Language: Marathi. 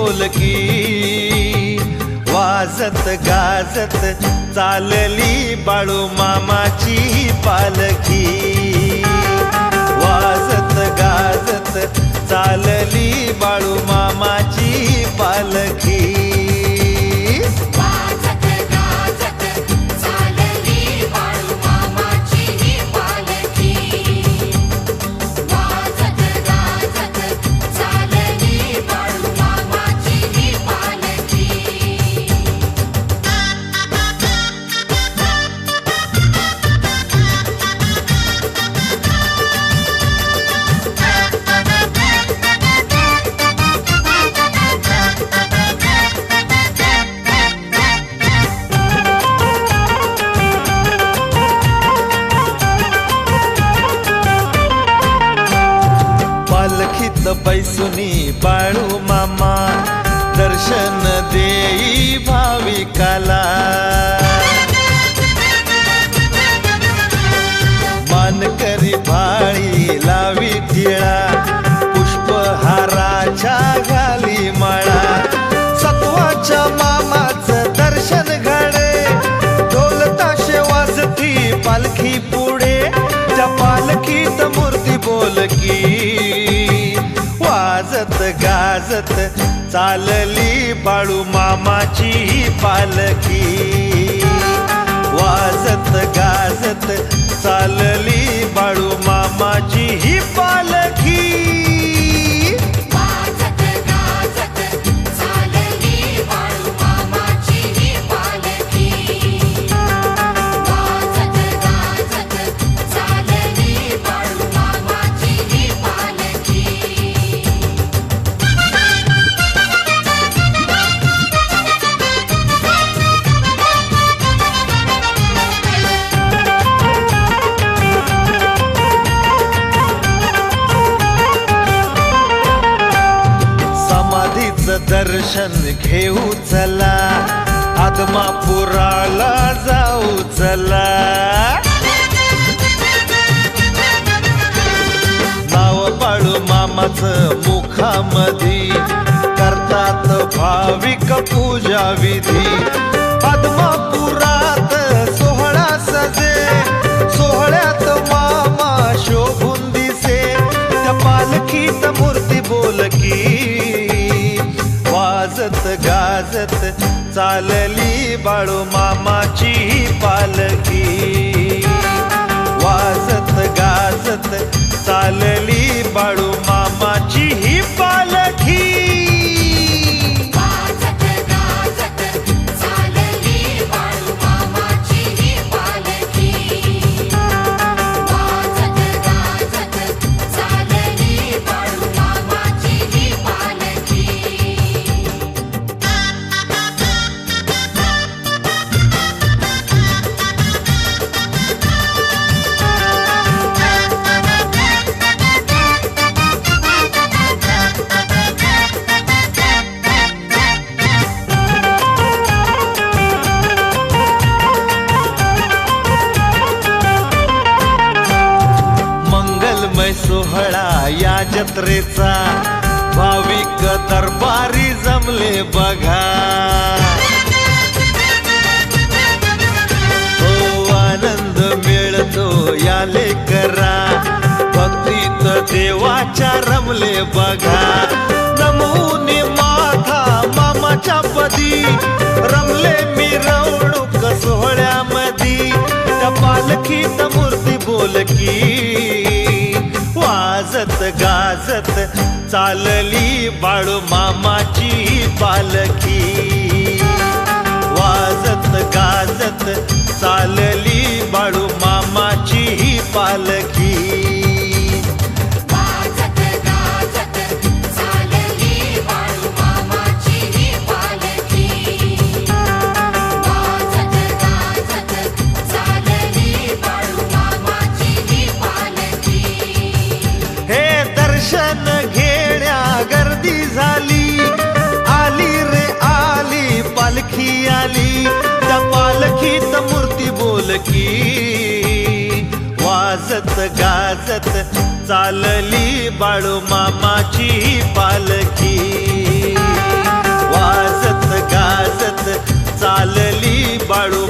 बोलकी वाजत गाजत चालली बाळू मामाची पालखी वाजत गाजत चालली बाळू मामाची पालखी पालखीत बैसुनी बाळू मामा दर्शन देई भाविकाला मानकरी भाळी लावी टिळा पुष्पहाराच्या घाली माळा सत्वाच्या मामाचं दर्शन घडे ढोल ताशे वाजती पालखी पुढे त्या पालखीत मूर्ती बोलकी वाजत गाजत चालली बाळू मामाची पालखी वाजत गाजत चालली बाळू मामाची ही पालखी दर्शन घेऊ चला आदमापुराला जाऊ चला नाव बाळू मामाचं मुखामधी करतात भाविक पूजा विधी आदमापुरात सोहळा सजे सोहळ्यात मामा शोभून दिसे त्या पालखीत मूर्ती बोलकी वाजत गाजत चालली बाळू मामाची पालखी वाजत गाजत चालली बाळू मामाची ही पालखी सोहळा या जत्रेचा भाविक दरबारी जमले बघा तो आनंद मिळतो या लेकरा भक्तीत देवाच्या रमले बघा नमूने माथा मामाच्या पदी रमले मिरवणूक सोहळ्यामधी त्या पालखीत मूर्ती बोलकी वाजत गाजत चालली बाळू मामाची पालखी वाजत गाजत चालली बाळू मामाची पालखी दर्शन घेण्या गर्दी झाली आली रे आली पालखी आली त्या पालखीत मूर्ती बोलकी वाजत गाजत चालली बाळू मामाची पालखी। चालली बाळू